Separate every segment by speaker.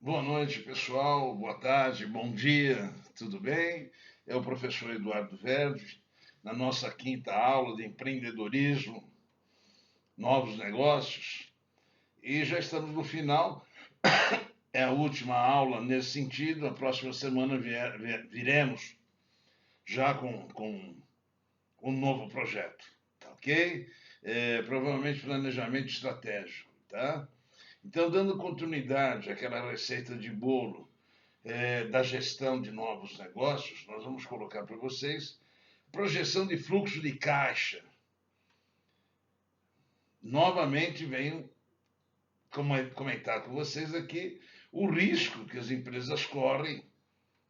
Speaker 1: Boa noite, pessoal. Boa tarde, bom dia. Tudo bem? É o professor Eduardo Verde, na nossa quinta aula de empreendedorismo, novos negócios. E já estamos no final. É a última aula nesse sentido. A próxima semana viremos já com um novo projeto, tá ok? Provavelmente planejamento estratégico, tá? Então, dando continuidade àquela receita de bolo da gestão de novos negócios, nós vamos colocar para vocês projeção de fluxo de caixa. Novamente, venho comentar com vocês aqui o risco que as empresas correm,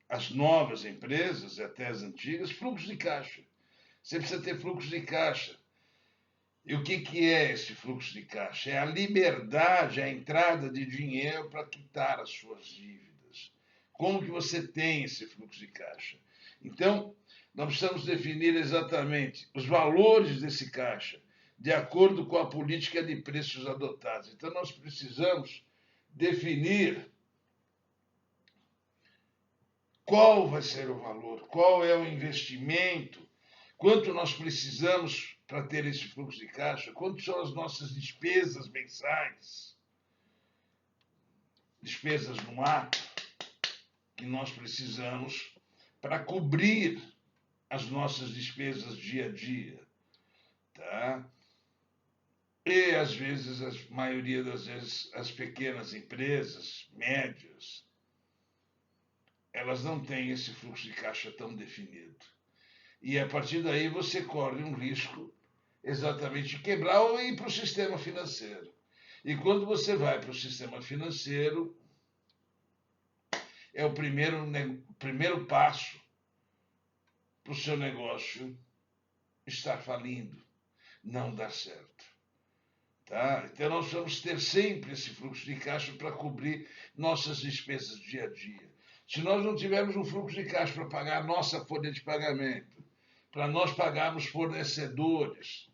Speaker 1: as novas empresas e até as antigas, fluxo de caixa. Você precisa ter fluxo de caixa. E o que é esse fluxo de caixa? É a liberdade, a entrada de dinheiro para quitar as suas dívidas. Como que você tem esse fluxo de caixa? Então, nós precisamos definir exatamente os valores desse caixa, de acordo com a política de preços adotada. Então, nós precisamos definir qual vai ser o valor, qual é o investimento, quanto nós precisamos para ter esse fluxo de caixa, quanto são as nossas despesas mensais, despesas no ato, que nós precisamos para cobrir as nossas despesas dia a dia, tá? E às vezes, a maioria das vezes, as pequenas empresas, médias, elas não têm esse fluxo de caixa tão definido. E a partir daí você corre um risco exatamente de quebrar ou ir para o sistema financeiro. E quando você vai para o sistema financeiro, é o primeiro passo para o seu negócio estar falindo, não dar certo. Tá? Então nós vamos ter sempre esse fluxo de caixa para cobrir nossas despesas dia a dia. Se nós não tivermos um fluxo de caixa para pagar a nossa folha de pagamento, para nós pagarmos fornecedores,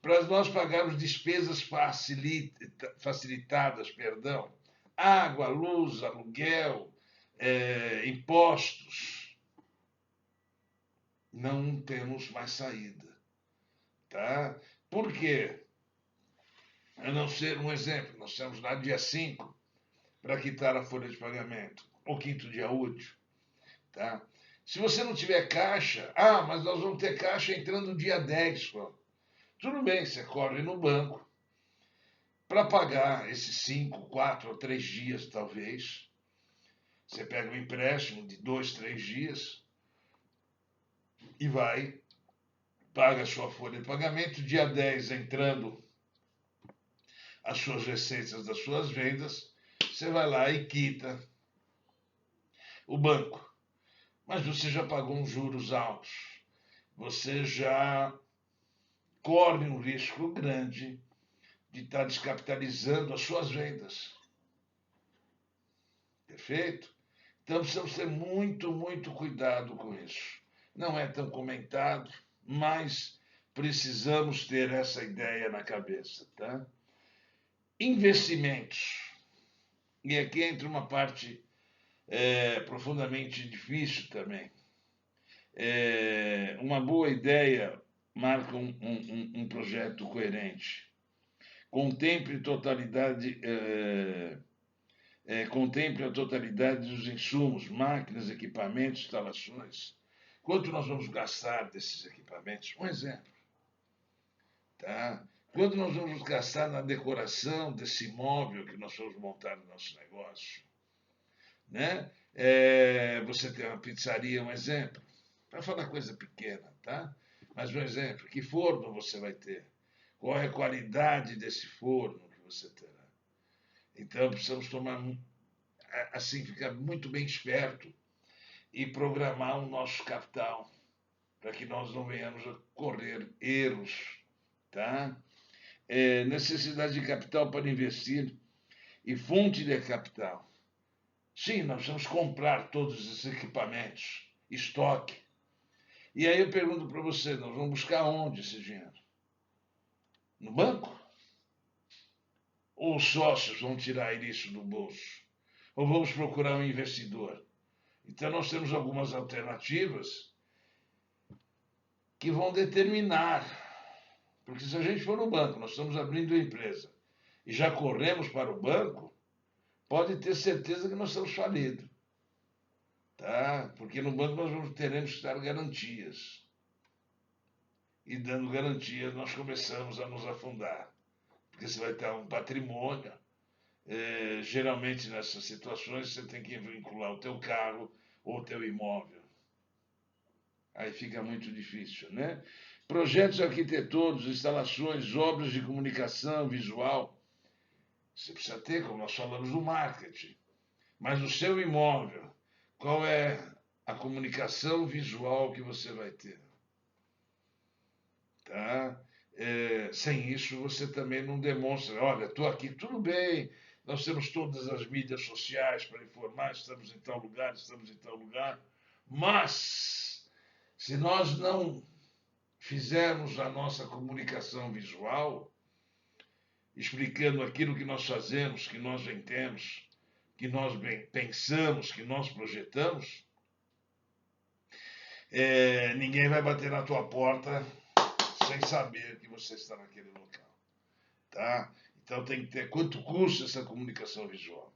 Speaker 1: para nós pagarmos despesas facilitadas, perdão, água, luz, aluguel, impostos, não temos mais saída. Tá? Por quê? A não ser um exemplo, nós temos lá dia 5 para quitar a folha de pagamento, ou quinto dia útil. Tá? Se você não tiver caixa, mas nós vamos ter caixa entrando dia 10. Pô. Tudo bem, você corre no banco para pagar esses 5, 4 ou 3 dias, talvez. Você pega um empréstimo de 2, 3 dias e vai, paga a sua folha de pagamento, dia 10 entrando as suas receitas das suas vendas, você vai lá e quita o banco. Mas você já pagou uns juros altos, você já corre um risco grande de estar descapitalizando as suas vendas. Perfeito? Então precisamos ter muito, muito cuidado com isso. Não é tão comentado, mas precisamos ter essa ideia na cabeça, tá? Investimentos. E aqui entra uma parte profundamente difícil também. Uma boa ideia marca um projeto coerente. Contemple totalidade, contemple a totalidade dos insumos, máquinas, equipamentos, instalações. Quanto nós vamos gastar desses equipamentos? Um exemplo. Tá? Quanto nós vamos gastar na decoração desse imóvel que nós vamos montar no nosso negócio? Né? Você tem uma pizzaria, um exemplo. Para falar coisa pequena, tá? Mas um exemplo, que forno você vai ter? Qual é a qualidade desse forno que você terá? Então precisamos tomar assim, ficar muito bem esperto e programar o nosso capital para que nós não venhamos a correr erros, tá? Necessidade de capital para investir e fonte de capital. Sim, nós precisamos comprar todos esses equipamentos, estoque. E aí eu pergunto para você, nós vamos buscar onde esse dinheiro? No banco? Ou os sócios vão tirar isso do bolso? ou vamos procurar um investidor? Então, nós temos algumas alternativas que vão determinar. Porque se a gente for no banco, nós estamos abrindo a empresa e já corremos para o banco, pode ter certeza que nós estamos falidos. Tá? Porque no banco nós teremos que dar garantias. E dando garantias, nós começamos a nos afundar. Porque você vai ter um patrimônio. Geralmente, nessas situações, você tem que vincular o teu carro ou o teu imóvel. Aí fica muito difícil, né? Projetos arquitetônicos, instalações, obras de comunicação visual. Você precisa ter, como nós falamos, do marketing. Mas o seu imóvel, qual é a comunicação visual que você vai ter? Tá? Sem isso, você também não demonstra, olha, estou aqui, tudo bem, nós temos todas as mídias sociais para informar, estamos em tal lugar, mas se nós não fizermos a nossa comunicação visual, explicando aquilo que nós fazemos, que nós vendemos, que nós pensamos, que nós projetamos, ninguém vai bater na tua porta sem saber que você está naquele local, tá? Então tem que ter quanto custa essa comunicação visual,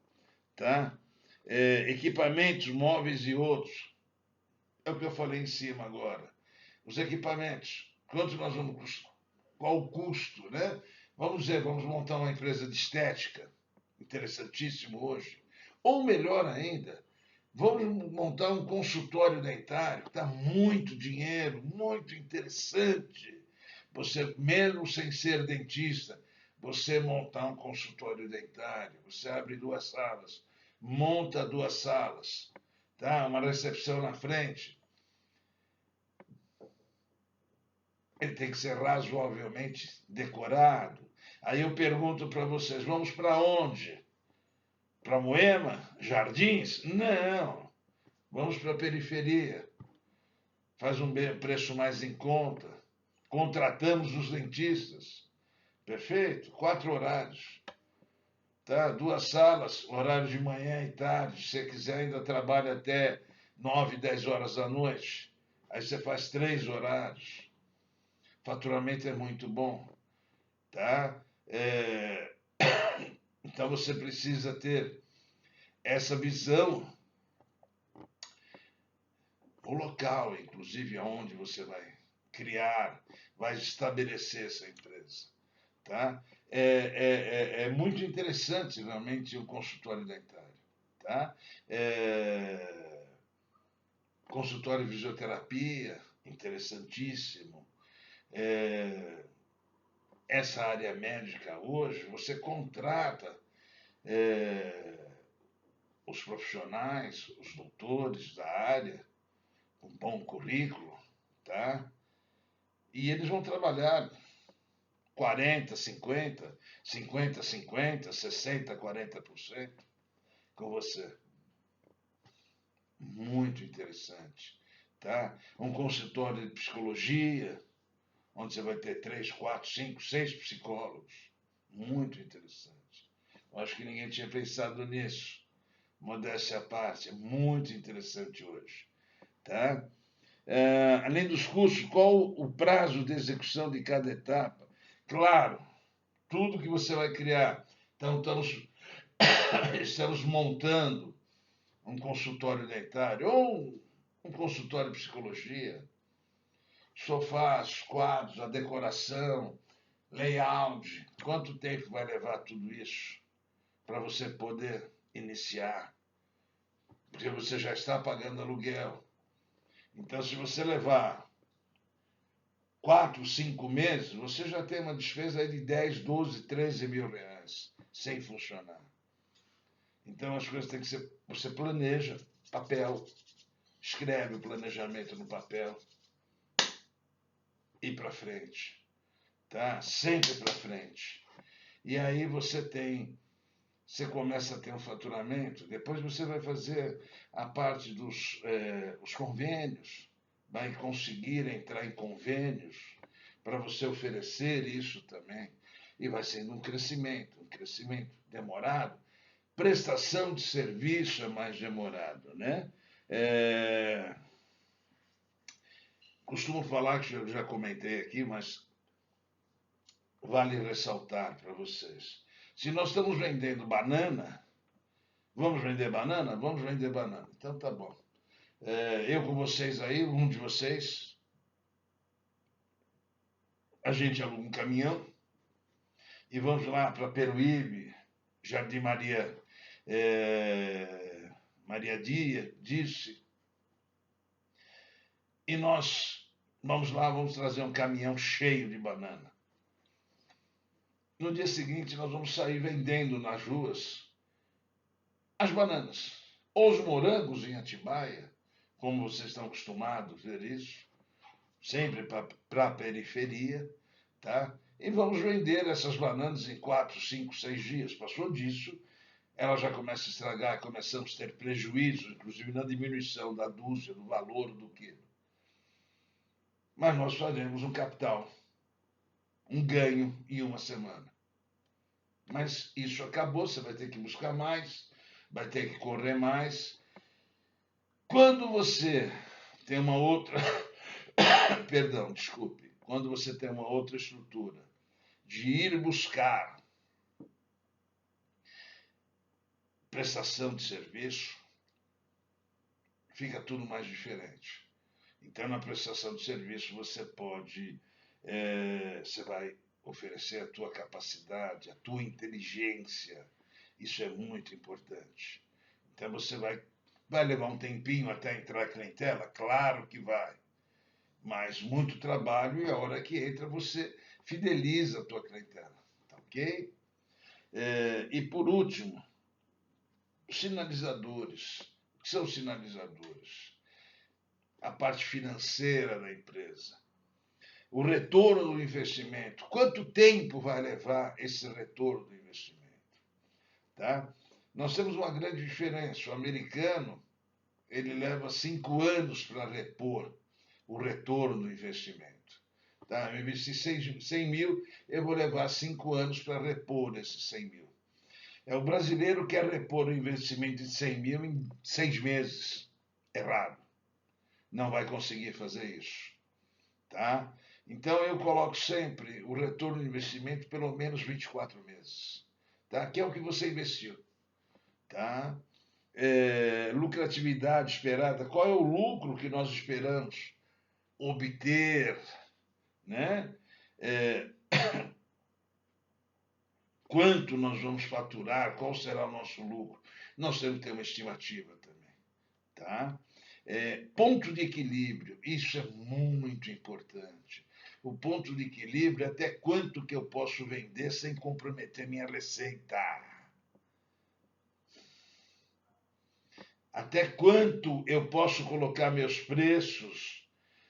Speaker 1: tá? Equipamentos, móveis e outros. É o que eu falei em cima agora. Os equipamentos, quanto nós vamos custar? Qual o custo, né? Vamos montar uma empresa de estética, interessantíssimo hoje. Ou melhor ainda, vamos montar um consultório dentário, que dá muito dinheiro, muito interessante. Você, mesmo sem ser dentista, você montar um consultório dentário, você abre 2 salas, monta 2 salas, tá? Uma recepção na frente. Ele tem que ser razoavelmente decorado. Aí eu pergunto para vocês, vamos para onde? Para Moema? Jardins? Não. Vamos para a periferia. Faz um preço mais em conta. Contratamos os dentistas. Perfeito? 4 horários. Tá? 2 salas, horário de manhã e tarde. Se você quiser, ainda trabalha até 9, 10 horas da noite. Aí você faz 3 horários. Faturamento é muito bom. Tá? Então você precisa ter essa visão, o local, inclusive, aonde você vai criar, vai estabelecer essa empresa. Tá? É muito interessante, realmente, o consultório dentário. Tá? Consultório de fisioterapia, interessantíssimo. Essa área médica hoje, você contrata os profissionais, os doutores da área, um bom currículo, tá? E eles vão trabalhar 40, 50, 50, 50, 60, 40% com você. Muito interessante, tá? Um consultório de psicologia, onde você vai ter 3, 4, 5, 6 psicólogos. Muito interessante. Eu acho que ninguém tinha pensado nisso. Modéstia à parte, é muito interessante hoje, tá? Além dos custos, qual o prazo de execução de cada etapa? Claro, tudo que você vai criar. Então, estamos montando um consultório dentário ou um consultório de psicologia, sofás, quadros, a decoração, layout. Quanto tempo vai levar tudo isso para você poder iniciar? Porque você já está pagando aluguel. Então, se você levar 4, 5 meses, você já tem uma despesa aí de 10, 12, 13 mil reais sem funcionar. Então as coisas têm que ser. Você planeja, papel, escreve o planejamento no papel e para frente, tá? Sempre para frente. E aí você começa a ter um faturamento, depois você vai fazer a parte dos os convênios, vai conseguir entrar em convênios para você oferecer isso também. E vai sendo um crescimento demorado, prestação de serviço é mais demorado, né? Costumo falar, que eu já comentei aqui, mas vale ressaltar para vocês. Se nós estamos vendendo banana, vamos vender banana? Vamos vender banana. Então tá bom. Eu com vocês aí, um de vocês, a gente aluga um caminhão e vamos lá para Peruíbe, Jardim Maria, Maria Disse, e nós vamos lá, vamos trazer um caminhão cheio de banana. No dia seguinte, nós vamos sair vendendo nas ruas as bananas, ou os morangos em Atibaia, como vocês estão acostumados a ver isso, sempre para a periferia, tá? E vamos vender essas bananas em 4, 5, 6 dias. Passou disso, ela já começa a estragar, começamos a ter prejuízo, inclusive na diminuição da dúzia, do valor do quilo. Mas nós faremos um capital, um ganho em uma semana. Mas isso acabou, você vai ter que buscar mais, vai ter que correr mais. Quando você tem uma outra, perdão, desculpe, quando você tem uma outra estrutura de ir buscar prestação de serviço, fica tudo mais diferente. Então, na prestação de serviço, você você vai oferecer a tua capacidade, a tua inteligência. Isso é muito importante. Então, você vai levar um tempinho até entrar a clientela? Claro que vai. Mas muito trabalho e a hora que entra, você fideliza a tua clientela. Tá ok? E por último, os sinalizadores. O que são sinalizadores? A parte financeira da empresa. O retorno do investimento. Quanto tempo vai levar esse retorno do investimento? Tá? Nós temos uma grande diferença. O americano, ele leva 5 anos para repor o retorno do investimento. Tá? Eu investi 100 mil, eu vou levar 5 anos para repor esses 100 mil. O brasileiro quer repor o investimento de 100 mil em 6 meses. Errado. Não vai conseguir fazer isso. Tá? Então eu coloco sempre o retorno do investimento pelo menos 24 meses. Tá? Que é o que você investiu. Tá? Lucratividade esperada. Qual é o lucro que nós esperamos obter? Né? Quanto nós vamos faturar? Qual será o nosso lucro? Nós temos que ter uma estimativa também. Tá? Ponto de equilíbrio, isso é muito importante. O ponto de equilíbrio é até quanto que eu posso vender sem comprometer minha receita. Até quanto eu posso colocar meus preços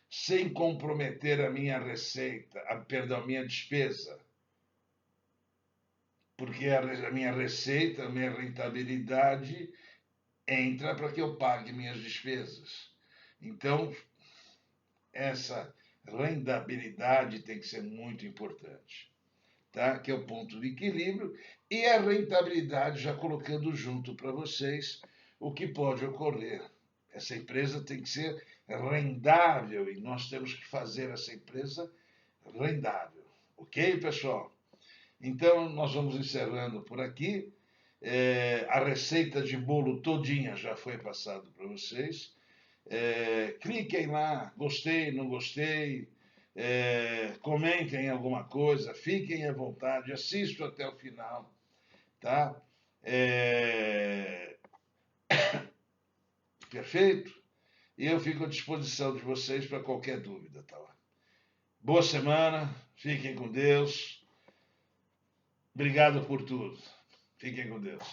Speaker 1: sem comprometer a minha receita, a minha despesa. Porque a minha receita, a minha rentabilidade entra para que eu pague minhas despesas. Então, essa rentabilidade tem que ser muito importante, tá? Que é o ponto de equilíbrio, e a rentabilidade já colocando junto para vocês o que pode ocorrer. Essa empresa tem que ser rendável e nós temos que fazer essa empresa rendável. Ok, pessoal? Então, nós vamos encerrando por aqui. A receita de bolo todinha já foi passada para vocês. Cliquem lá, gostei, não gostei, comentem alguma coisa, fiquem à vontade, assistam até o final, tá? Perfeito? E eu fico à disposição de vocês para qualquer dúvida, tá? Boa semana, fiquem com Deus. Obrigado por tudo. Fiquem com Deus.